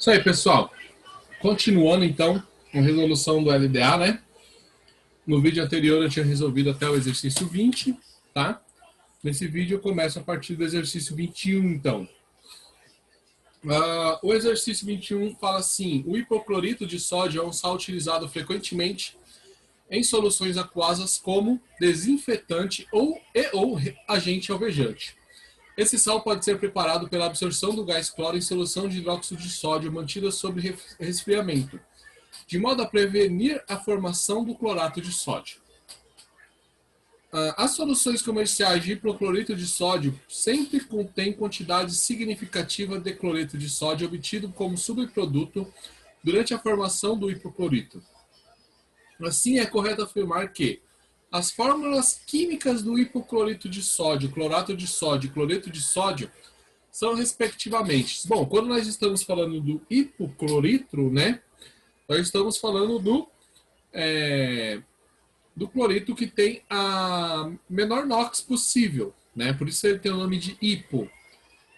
Isso aí, pessoal. Continuando, então, a resolução do LDA, né? No vídeo anterior eu tinha resolvido até o exercício 20, tá? Nesse vídeo eu começo a partir do exercício 21, então. O exercício 21 fala assim: o hipoclorito de sódio é um sal utilizado frequentemente em soluções aquosas como desinfetante ou agente alvejante. Esse sal pode ser preparado pela absorção do gás cloro em solução de hidróxido de sódio mantida sob resfriamento, de modo a prevenir a formação do clorato de sódio. As soluções comerciais de hipoclorito de sódio sempre contêm quantidade significativa de cloreto de sódio obtido como subproduto durante a formação do hipoclorito. Assim, é correto afirmar que as fórmulas químicas do hipoclorito de sódio, clorato de sódio e cloreto de sódio são respectivamente. Bom, quando nós estamos falando do hipoclorito, né, nós estamos falando do clorito que tem a menor NOx possível, né? Por isso ele tem o nome de hipo.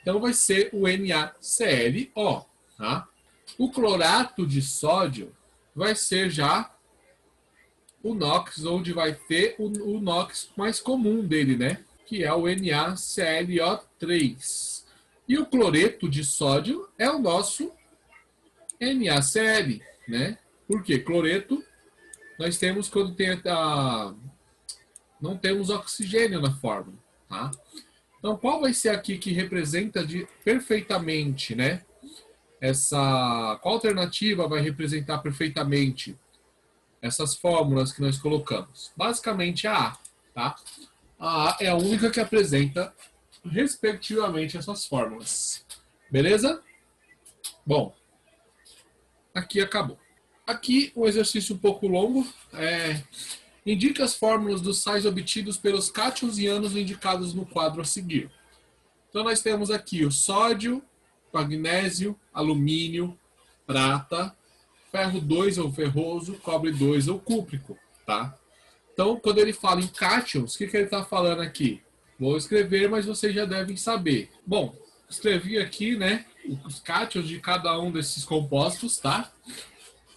Então vai ser o NaClO, tá? O clorato de sódio vai ser já o NOx, onde vai ter o NOx mais comum dele, né? Que é o NaClO3. E o cloreto de sódio é o nosso NaCl, né? Por quê? Cloreto nós temos quando não temos oxigênio na fórmula, tá? Então, qual vai ser aqui que representa perfeitamente, né? Qual alternativa vai representar perfeitamente essas fórmulas que nós colocamos? Basicamente a A, tá? A A é a única que apresenta, respectivamente, essas fórmulas. Beleza? Bom, aqui acabou. Aqui um exercício um pouco longo. Indica as fórmulas dos sais obtidos pelos cátions e ânos indicados no quadro a seguir. Então nós temos aqui o sódio, magnésio, alumínio, prata, ferro 2 ou ferroso, cobre 2 ou cúprico, tá? Então, quando ele fala em cátions, o que ele está falando aqui? Vou escrever, mas vocês já devem saber. Bom, escrevi aqui, né, os cátions de cada um desses compostos, tá?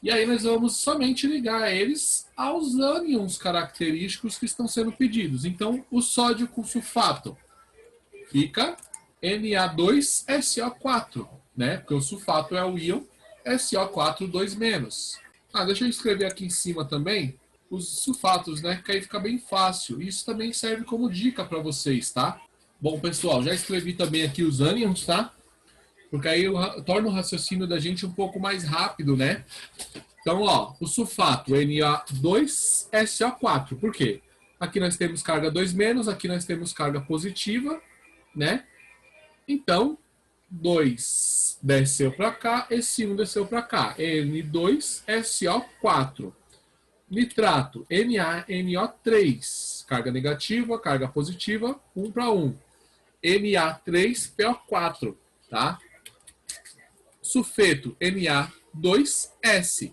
E aí nós vamos somente ligar eles aos ânions característicos que estão sendo pedidos. Então, o sódio com sulfato fica Na2SO4, né? Porque o sulfato é o íon SO4 2-. Deixa eu escrever aqui em cima também os sulfatos, né? Que aí fica bem fácil. Isso também serve como dica para vocês, tá? Bom, pessoal, já escrevi também aqui os ânions, tá? Porque aí torna o raciocínio da gente um pouco mais rápido, né? Então, ó, o sulfato Na2SO4. Por quê? Aqui nós temos carga 2-, aqui nós temos carga positiva, né? Então, 2 desceu para cá, esse 1 desceu para cá. N2SO4. Nitrato, NaNO3. Carga negativa, carga positiva, 1 para 1. Na3PO4, tá? Sulfeto, Na2S.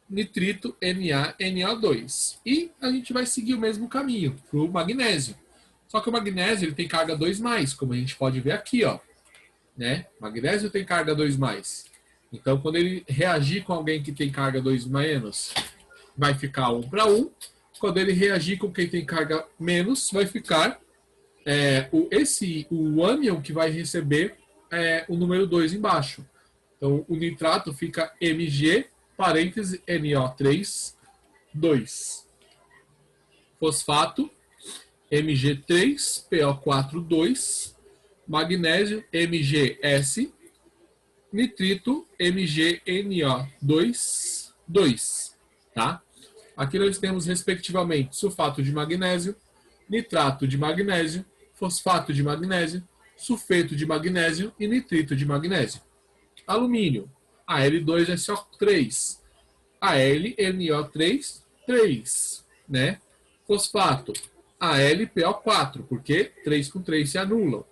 Nitrito, NaNO2. E a gente vai seguir o mesmo caminho para o magnésio. Só que o magnésio ele tem carga 2+, como a gente pode ver aqui, ó. Né? Magnésio tem carga 2+. Então, quando ele reagir com alguém que tem carga 2-, vai ficar 1 para 1. Quando ele reagir com quem tem carga menos, vai ficar o ânion que vai receber o número 2 embaixo. Então, o nitrato fica Mg, parêntese, NO3, 2. Fosfato, Mg3, PO4, 2. Magnésio, MgS. Nitrito, MgNO2, 2. Tá? Aqui nós temos, respectivamente, sulfato de magnésio, nitrato de magnésio, fosfato de magnésio, sulfeto de magnésio e nitrito de magnésio. Alumínio, Al2SO3, AlNO3, 3, né? Fosfato, AlPO4, porque 3 com 3 se anulam.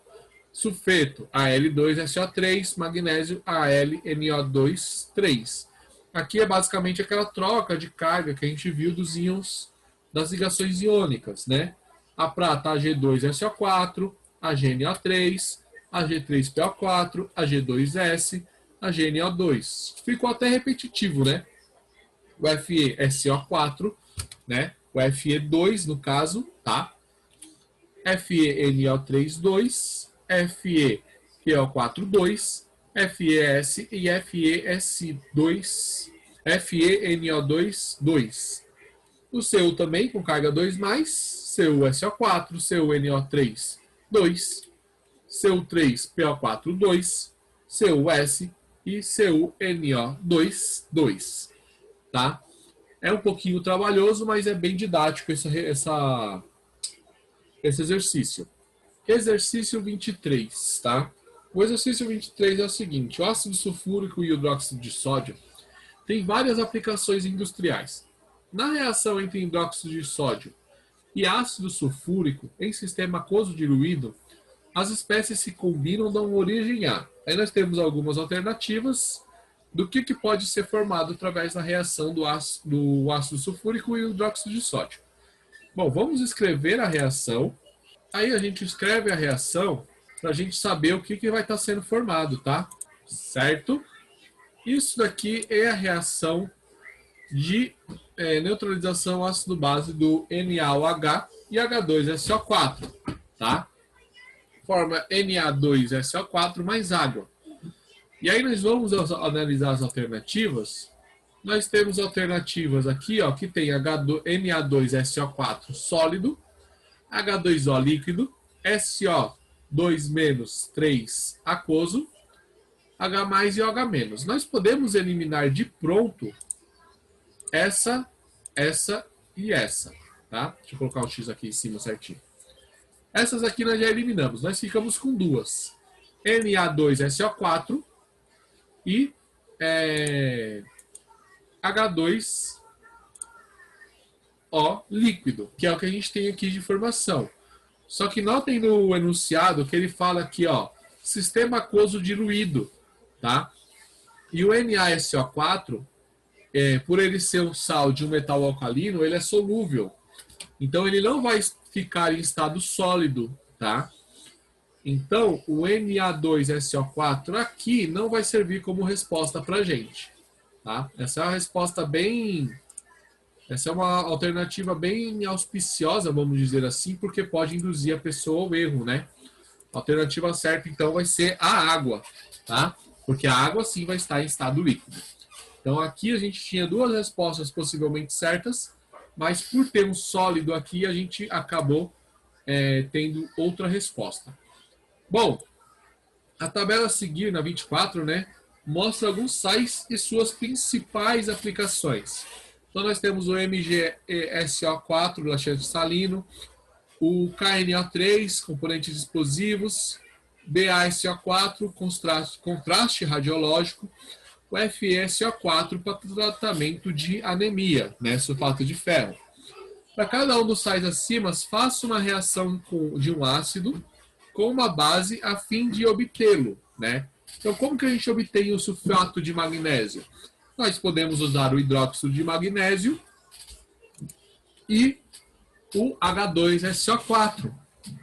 Sulfeto, Al2SO3, magnésio, AlNO2, 3. Aqui é basicamente aquela troca de carga que a gente viu dos íons das ligações iônicas, né? A prata, Ag2SO4, AgNO3, Ag3PO4, Ag2S, a GNO2. Ficou até repetitivo, né? O FeSO4, né? O Fe2 no caso, tá? FeNO3, 2, FePO4, 2, FeS e FeS2, FeNO2, 2. O seu também com carga 2+, seu SO4, seu NO3, 2, seu 3PO4, 2, seu S e seu NO2, 2, tá? É um pouquinho trabalhoso, mas é bem didático esse exercício. Exercício 23, tá? O exercício 23 é o seguinte: o ácido sulfúrico e o hidróxido de sódio tem várias aplicações industriais. Na reação entre hidróxido de sódio e ácido sulfúrico em sistema aquoso diluído, as espécies se combinam dão origem a. Aí nós temos algumas alternativas do que pode ser formado através da reação do ácido sulfúrico e o hidróxido de sódio. Bom, vamos escrever a reação. Aí a gente escreve a reação para a gente saber o que vai estar sendo formado, tá? Certo? Isso daqui é a reação de neutralização ácido-base do NaOH e H2SO4, tá? Forma Na2SO4 mais água. E aí nós vamos analisar as alternativas. Nós temos alternativas aqui, ó, que tem Na2SO4 sólido, H2O líquido, SO2- 3 aquoso, H+ e OH-. Nós podemos eliminar de pronto essa e essa, tá? Deixa eu colocar o X aqui em cima certinho. Essas aqui nós já eliminamos. Nós ficamos com duas. Na2SO4 e H2O líquido, que é o que a gente tem aqui de informação. Só que notem no enunciado que ele fala aqui, ó, sistema aquoso diluído, tá? E o NaSO4, por ele ser um sal de um metal alcalino, ele é solúvel. Então ele não vai ficar em estado sólido, tá? Então o Na2SO4 aqui não vai servir como resposta para gente, tá? Essa é uma resposta essa é uma alternativa bem auspiciosa, vamos dizer assim, porque pode induzir a pessoa ao erro, né? A alternativa certa, então, vai ser a água, tá? Porque a água, sim, vai estar em estado líquido. Então, aqui a gente tinha duas respostas possivelmente certas, mas por ter um sólido aqui, a gente acabou tendo outra resposta. Bom, a tabela a seguir, na 24, né, mostra alguns sais e suas principais aplicações. Então, nós temos o MgSO4, laxante salino, o KNO3, componentes explosivos, BaSO4, contraste radiológico, o FeSO4 para tratamento de anemia, né, sulfato de ferro. Para cada um dos sais acima, faça uma reação de um ácido com uma base a fim de obtê-lo, né? Então, como que a gente obtém o sulfato de magnésio? Nós podemos usar o hidróxido de magnésio e o H2SO4.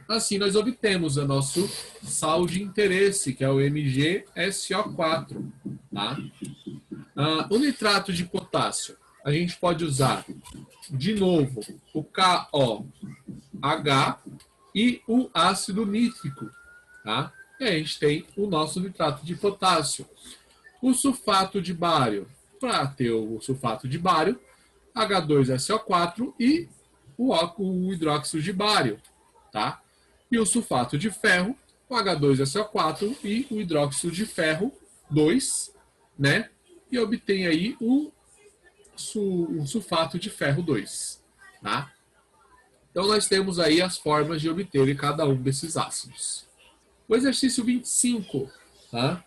Assim, nós obtemos o nosso sal de interesse, que é o MgSO4. Tá? O nitrato de potássio, a gente pode usar, de novo, o KOH e o ácido nítrico. Tá? E a gente tem o nosso nitrato de potássio. O sulfato de bário, para ter o sulfato de bário, H2SO4 e o hidróxido de bário, tá? E o sulfato de ferro, o H2SO4 e o hidróxido de ferro 2, né? E obtém aí o sulfato de ferro 2, tá? Então nós temos aí as formas de obter cada um desses ácidos. O exercício 25, tá?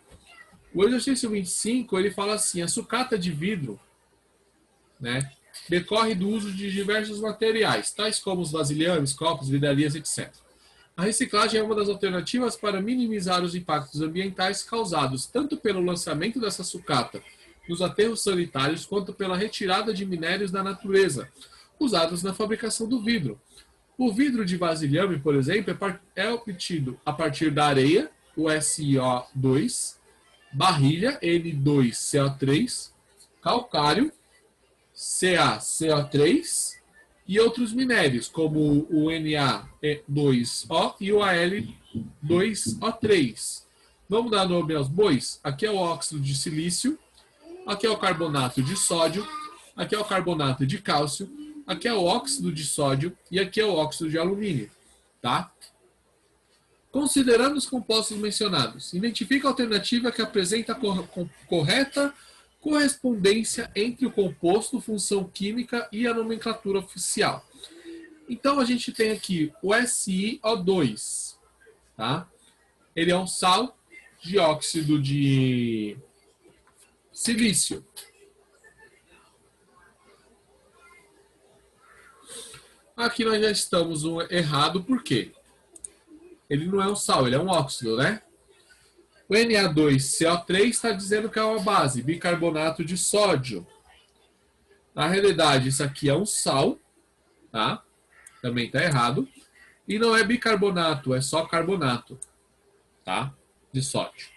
O exercício 25, ele fala assim: a sucata de vidro, né, decorre do uso de diversos materiais, tais como os vasilhames, copos, vidrarias, etc. A reciclagem é uma das alternativas para minimizar os impactos ambientais causados tanto pelo lançamento dessa sucata nos aterros sanitários quanto pela retirada de minérios da natureza, usados na fabricação do vidro. O vidro de vasilhame, por exemplo, é obtido a partir da areia, o SiO2, barrilha, N2CO3, calcário, CaCO3 e outros minérios, como o Na2O e o Al2O3. Vamos dar nome aos bois? Aqui é o óxido de silício, aqui é o carbonato de sódio, aqui é o carbonato de cálcio, aqui é o óxido de sódio e aqui é o óxido de alumínio, tá? Considerando os compostos mencionados, identifica a alternativa que apresenta a correta correspondência entre o composto, função química e a nomenclatura oficial. Então a gente tem aqui o SiO2, tá? Ele é um sal de óxido de silício. Aqui nós já estamos errado, por quê? Ele não é um sal, ele é um óxido, né? O Na2CO3 está dizendo que é uma base, bicarbonato de sódio. Na realidade, isso aqui é um sal, tá? Também está errado. E não é bicarbonato, é só carbonato, tá? De sódio.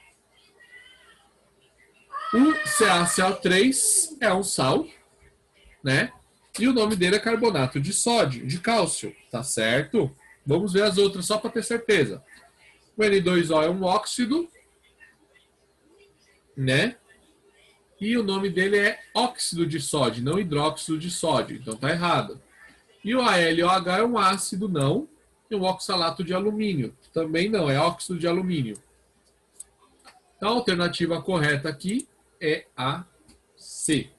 O CaCO3 é um sal, né? E o nome dele é carbonato de sódio, de cálcio, tá certo? Vamos ver as outras só para ter certeza. O N2O é um óxido, né? E o nome dele é óxido de sódio, não hidróxido de sódio, então tá errado. E o AlOH é um ácido, não. E um oxalato de alumínio, também não, é óxido de alumínio. Então a alternativa correta aqui é a C.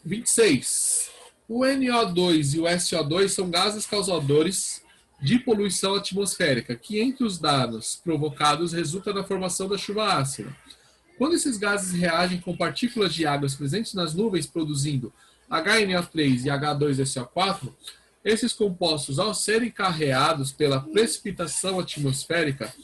26. O NO2 e o SO2 são gases causadores de poluição atmosférica, que entre os danos provocados resulta na formação da chuva ácida. Quando esses gases reagem com partículas de água presentes nas nuvens, produzindo HNO3 e H2SO4, esses compostos, ao serem carreados pela precipitação atmosférica,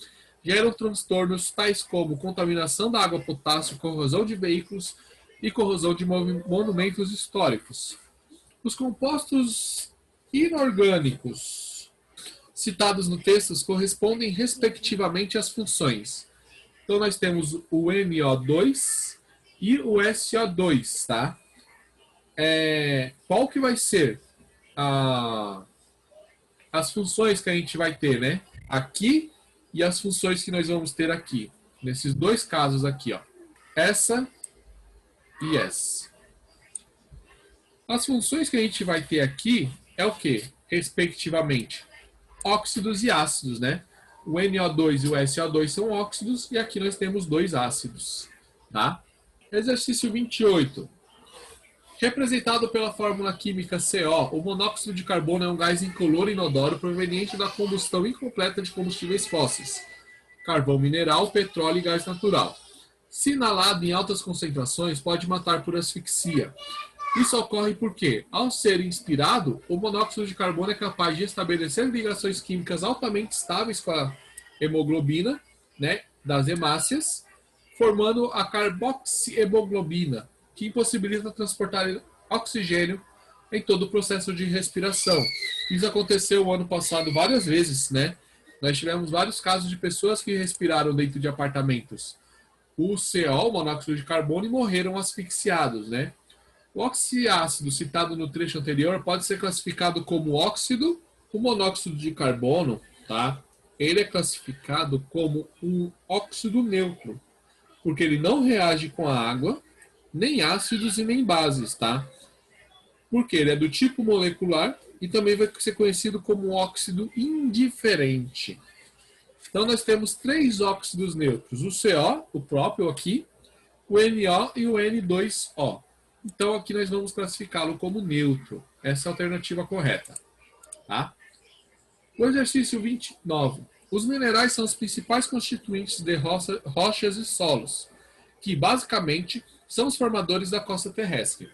geram transtornos tais como contaminação da água potássio, corrosão de veículos e corrosão de monumentos históricos. Os compostos inorgânicos citados no texto correspondem respectivamente às funções. Então nós temos o NO2 e o SO2, tá? Qual que vai ser as funções que a gente vai ter, né? Aqui e as funções que nós vamos ter aqui. Nesses dois casos aqui, ó. Essa e essa. As funções que a gente vai ter aqui é o que? Respectivamente, óxidos e ácidos, né? O NO2 e o SO2 são óxidos e aqui nós temos dois ácidos, tá? Exercício 28. Representado pela fórmula química CO, o monóxido de carbono é um gás incolor e inodoro proveniente da combustão incompleta de combustíveis fósseis, carvão mineral, petróleo e gás natural. Se inalado em altas concentrações, pode matar por asfixia. Isso ocorre porque, ao ser inspirado, o monóxido de carbono é capaz de estabelecer ligações químicas altamente estáveis com a hemoglobina, né, das hemácias, formando a carboxihemoglobina, que impossibilita transportar oxigênio em todo o processo de respiração. Isso aconteceu o ano passado várias vezes, né? Nós tivemos vários casos de pessoas que respiraram dentro de apartamentos o CO, o monóxido de carbono, e morreram asfixiados, né? O oxiácido citado no trecho anterior pode ser classificado como óxido. O monóxido de carbono, tá? Ele é classificado como um óxido neutro, porque ele não reage com a água, nem ácidos e nem bases, tá? Porque ele é do tipo molecular e também vai ser conhecido como óxido indiferente. Então nós temos três óxidos neutros: o CO, o próprio aqui, o NO e o N2O. Então aqui nós vamos classificá-lo como neutro. Essa é a alternativa correta. Tá? O exercício 29. Os minerais são os principais constituintes de rochas e solos, que basicamente são os formadores da crosta terrestre.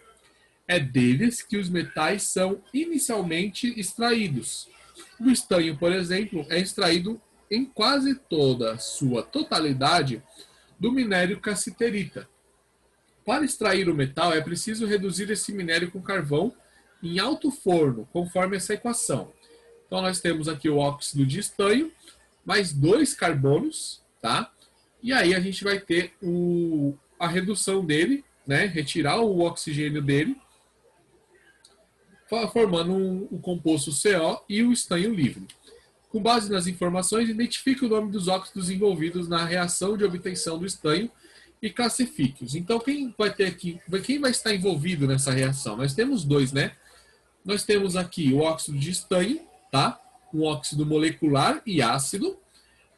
É deles que os metais são inicialmente extraídos. O estanho, por exemplo, é extraído em quase toda a sua totalidade do minério cassiterita. Para extrair o metal, é preciso reduzir esse minério com carvão em alto forno, conforme essa equação. Então, nós temos aqui o óxido de estanho, mais dois carbonos, tá? E aí a gente vai ter a redução dele, né? Retirar o oxigênio dele, formando o composto CO e o estanho livre. Com base nas informações, identifique o nome dos óxidos envolvidos na reação de obtenção do estanho e classifique-os. Então, quem vai ter aqui, quem vai estar envolvido nessa reação? Nós temos dois, né? Nós temos aqui o óxido de estanho, tá? Um óxido molecular e ácido,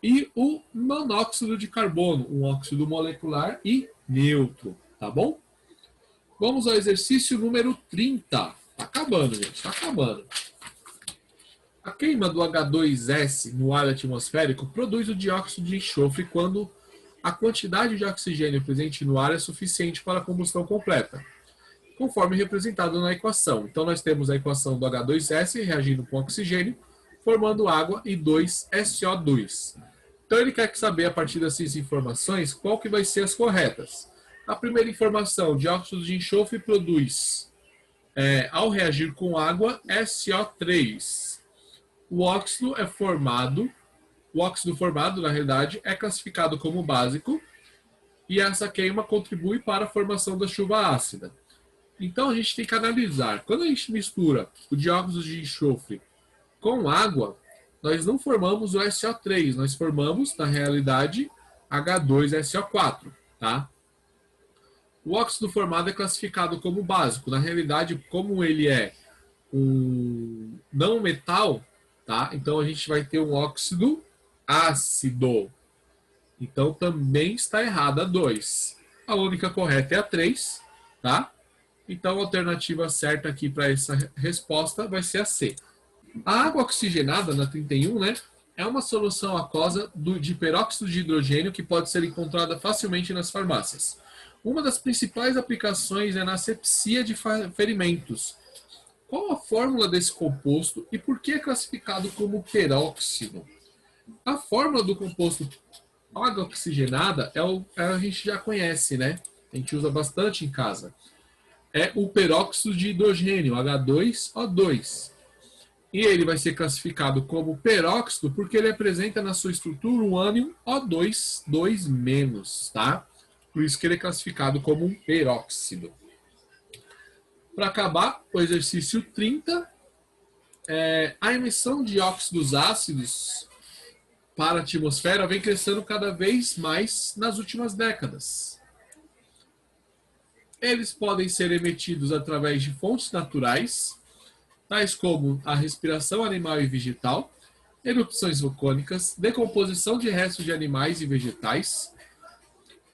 e o monóxido de carbono, um óxido molecular e neutro, tá bom? Vamos ao exercício número 30. Tá acabando, gente, tá acabando. A queima do H2S no ar atmosférico produz o dióxido de enxofre quando a quantidade de oxigênio presente no ar é suficiente para a combustão completa, conforme representado na equação. Então, nós temos a equação do H2S reagindo com oxigênio, formando água e 2SO2. Então, ele quer saber, a partir dessas informações, qual que vai ser as corretas. A primeira informação, dióxido de enxofre produz, ao reagir com água, SO3. O óxido formado, na realidade, é classificado como básico e essa queima contribui para a formação da chuva ácida. Então, a gente tem que analisar. Quando a gente mistura o dióxido de enxofre com água, nós não formamos o SO3, nós formamos, na realidade, H2SO4, tá? O óxido formado é classificado como básico. Na realidade, como ele é um não metal, tá? Então a gente vai ter um óxido ácido. Então também está errada a 2. A única correta é a 3, tá? Então a alternativa certa aqui para essa resposta vai ser a C. A água oxigenada, na 31, né, é uma solução aquosa de peróxido de hidrogênio que pode ser encontrada facilmente nas farmácias. Uma das principais aplicações é na asepsia de ferimentos. Qual a fórmula desse composto e por que é classificado como peróxido? A fórmula do composto água oxigenada a gente já conhece, né? A gente usa bastante em casa. É o peróxido de hidrogênio, H2O2. E ele vai ser classificado como peróxido porque ele apresenta na sua estrutura um ânion O2, 2-, tá? Por isso que ele é classificado como um peróxido. Para acabar, o exercício 30, a emissão de óxidos ácidos para a atmosfera vem crescendo cada vez mais nas últimas décadas. Eles podem ser emitidos através de fontes naturais, tais como a respiração animal e vegetal, erupções vulcânicas, decomposição de restos de animais e vegetais.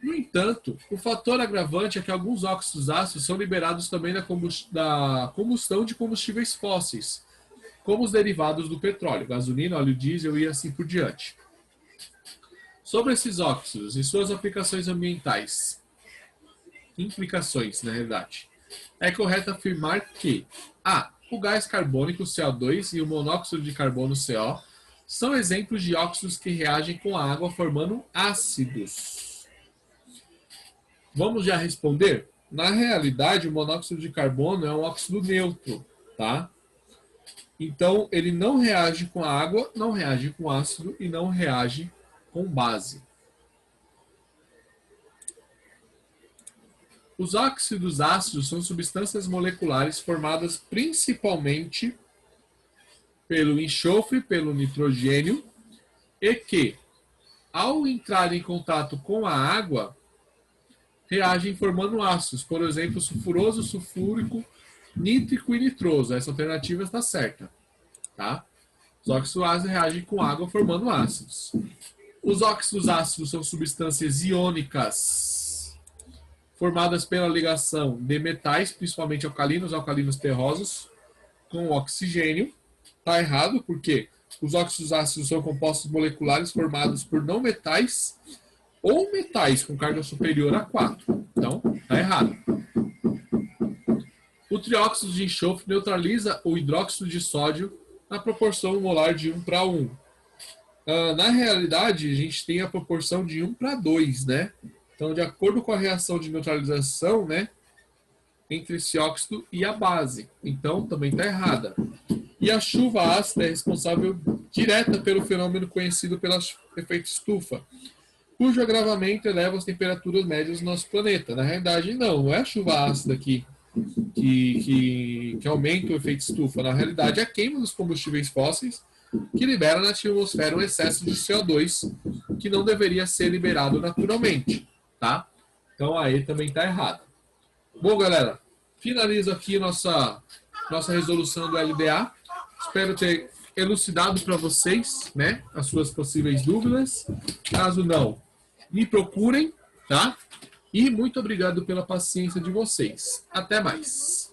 No entanto, o fator agravante é que alguns óxidos ácidos são liberados também da combustão de combustíveis fósseis, como os derivados do petróleo, gasolina, óleo diesel e assim por diante. Sobre esses óxidos e suas aplicações ambientais, implicações, na realidade, é correto afirmar que o gás carbônico CO2 e o monóxido de carbono CO são exemplos de óxidos que reagem com a água formando ácidos. Vamos já responder? Na realidade, o monóxido de carbono é um óxido neutro, tá? Então, ele não reage com a água, não reage com ácido e não reage com base. Os óxidos ácidos são substâncias moleculares formadas principalmente pelo enxofre, pelo nitrogênio, e que, ao entrar em contato com a água, reagem formando ácidos, por exemplo, sulfuroso, sulfúrico, nítrico e nitroso. Essa alternativa está certa, tá? Os óxidos ácidos reagem com água formando ácidos. Os óxidos ácidos são substâncias iônicas formadas pela ligação de metais, principalmente alcalinos terrosos, com oxigênio. Está errado, porque os óxidos ácidos são compostos moleculares formados por não metais ou metais com carga superior a 4. Então, está errado. O trióxido de enxofre neutraliza o hidróxido de sódio na proporção molar de 1:1. Na realidade, a gente tem a proporção de 1:2, né? Então, de acordo com a reação de neutralização, né, entre esse óxido e a base. Então, também está errada. E a chuva ácida é responsável direta pelo fenômeno conhecido pelo efeito estufa. cujo agravamento eleva as temperaturas médias do nosso planeta. Na realidade, não é a chuva ácida que aumenta o efeito estufa. Na realidade, é a queima dos combustíveis fósseis que libera na atmosfera um excesso de CO2 que não deveria ser liberado naturalmente, tá? Então aí também está errado. Bom, galera, finalizo aqui nossa resolução do LDA. Espero ter elucidado para vocês, né, as suas possíveis dúvidas. Caso não, me procurem, tá? E muito obrigado pela paciência de vocês. Até mais.